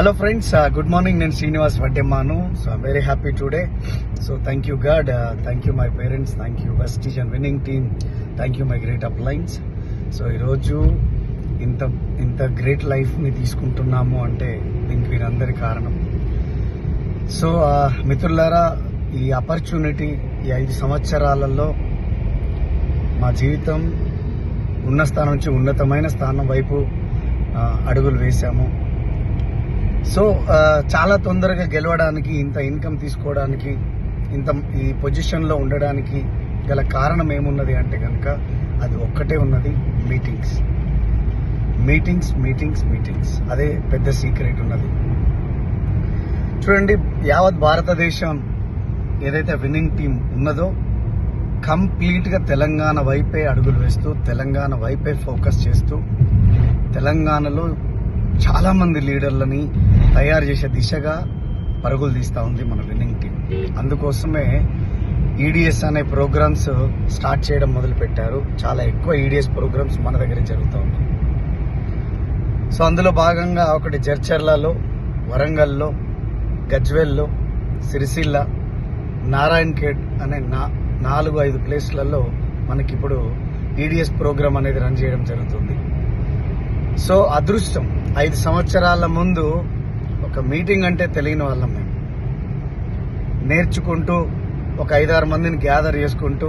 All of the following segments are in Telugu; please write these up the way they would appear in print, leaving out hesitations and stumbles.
Hello friends, good morning. Nenu Srinivas Vaddemmanu. So I'm very happy today. So thank you God, thank you my parents, thank you Vestige and winning team, thank you my great uplines. So ఈ రోజు ఇంత గ్రేట్ లైఫ్ ని తీసుకుంటున్నాము అంటే దీనికి వీరందరి కారణం. సో మిత్రులారా, ఈ ఆపర్చునిటీ ఈ 5 సంవత్సరాలలో మా జీవితం ఉన్న స్థానం నుంచి ఉన్నతమైన స్థానం వైపు అడుగులు వేశాము. సో చాలా తొందరగా గెలవడానికి, ఇంత ఇన్కమ్ తీసుకోవడానికి, ఈ పొజిషన్లో ఉండడానికి గల కారణం ఏమున్నది అంటే కనుక అది ఒక్కటే ఉన్నది, మీటింగ్స్. అదే పెద్ద సీక్రెట్ ఉన్నది. చూడండి, యావత్ భారతదేశం ఏదైతే విన్నింగ్ టీం ఉన్నదో కంప్లీట్గా తెలంగాణ వైపే అడుగులు వేస్తూ, తెలంగాణ వైపే ఫోకస్ చేస్తూ, తెలంగాణలో చాలా మంది లీడర్లని తయారు చేసే దిశగా పరుగులు తీస్తూ ఉంది మన విన్నింగ్ టీం. అందుకోసమే ఈడిఎస్ అనే ప్రోగ్రామ్స్ స్టార్ట్ చేయడం మొదలు పెట్టారు. చాలా ఎక్కువ ఈడిఎస్ ప్రోగ్రామ్స్ మన దగ్గర జరుగుతూ ఉన్నాయి. సో అందులో భాగంగా ఒకటి జడ్చర్లలో, వరంగల్లో, గజ్వేల్లో, సిరిసిల్ల, నారాయణఖేడ్ అనే 4-5 ప్లేస్లలో మనకిప్పుడు ఈడిఎస్ ప్రోగ్రామ్ అనేది రన్ చేయడం జరుగుతుంది. సో అదృష్టం, 5 సంవత్సరాల ముందు ఒక మీటింగ్ అంటే తెలియని వాళ్ళం మేము. నేర్చుకుంటూ ఒక 5-6 మందిని గ్యాదర్ చేసుకుంటూ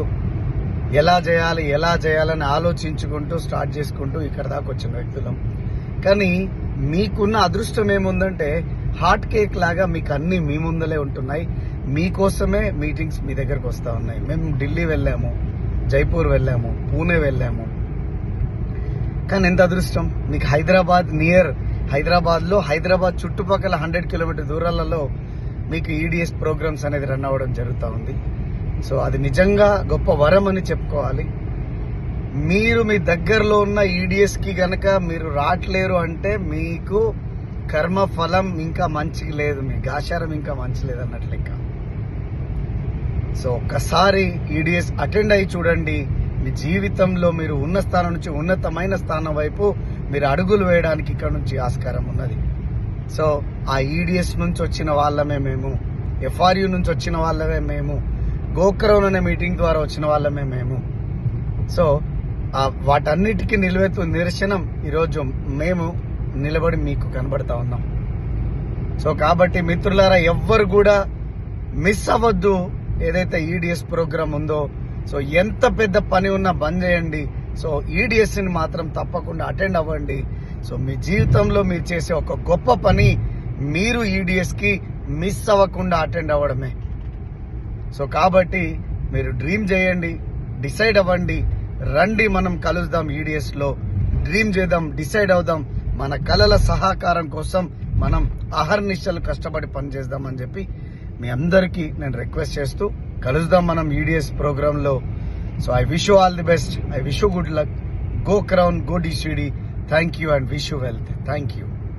ఎలా చేయాలని ఆలోచించుకుంటూ స్టార్ట్ చేసుకుంటూ ఇక్కడ దాకా వచ్చిన వ్యక్తులం. కానీ మీకున్న అదృష్టం ఏముందంటే హాట్ కేక్ లాగా మీకు అన్ని మీ ముందలే ఉంటున్నాయి. మీకోసమే మీటింగ్స్ మీ దగ్గరకు వస్తూ ఉన్నాయి. మేము ఢిల్లీ వెళ్ళాము, జైపూర్ వెళ్ళాము, పూణే వెళ్ళాము. కానీ ఎంత అదృష్టం, మీకు హైదరాబాద్లో హైదరాబాద్ చుట్టుపక్కల 100 కిలోమీటర్ దూరాలలో మీకు ఈడిఎస్ ప్రోగ్రామ్స్ అనేది రన్ అవ్వడం జరుగుతూ ఉంది. సో అది నిజంగా గొప్ప వరం అని చెప్పుకోవాలి. మీరు మీ దగ్గరలో ఉన్న ఈడిఎస్కి గనక మీరు రావట్లేరు అంటే మీకు కర్మ ఫలం ఇంకా మంచిగా లేదు, మీకు ఆచారం ఇంకా మంచి లేదు అన్నట్లు లెక్క. సో ఒక్కసారి ఈడిఎస్ అటెండ్ అయ్యి చూడండి, మీ జీవితంలో మీరు ఉన్న స్థానం నుంచి ఉన్నతమైన స్థానం వైపు మీరు అడుగులు వేయడానికి ఇక్కడ నుంచి ఆస్కారం ఉన్నది. సో ఆ ఈడిఎస్ నుంచి వచ్చిన వాళ్ళమే మేము, ఎఫ్ఆర్యు నుంచి వచ్చిన వాళ్ళమే మేము, గోక్రౌన్ అనే మీటింగ్ ద్వారా వచ్చిన వాళ్ళమే మేము. సో వాటన్నిటికీ నిలువెత్తు నిదర్శనం ఈరోజు మేము నిలబడి మీకు కనబడతా ఉన్నాం. సో కాబట్టి మిత్రులారా, ఎవ్వరు కూడా మిస్ అవ్వద్దు ఏదైతే ఈడిఎస్ ప్రోగ్రామ్ ఉందో. సో ఎంత పెద్ద పని ఉన్నా బంద్ చేయండి. సో ఈడిఎస్ని మాత్రం తప్పకుండా అటెండ్ అవ్వండి. సో మీ జీవితంలో మీరు చేసే ఒక గొప్ప పని మీరు ఈడిఎస్కి మిస్ అవ్వకుండా అటెండ్ అవ్వడమే. సో కాబట్టి మీరు డ్రీమ్ చేయండి, డిసైడ్ అవ్వండి, రండి మనం కలుద్దాం ఈడిఎస్లో, డ్రీమ్ చేద్దాం, డిసైడ్ అవుదాం. మన కలల సహకారం కోసం మనం అహర్నిశలు కష్టపడి పనిచేద్దాం అని చెప్పి మీ అందరికీ నేను రిక్వెస్ట్ చేస్తూ కలుద్దాం మనం ఈడిఎస్ ప్రోగ్రాంలో. So I wish you all the best, I wish you good luck. Go crown, go DCD. Thank you and wish you wealth. Thank you.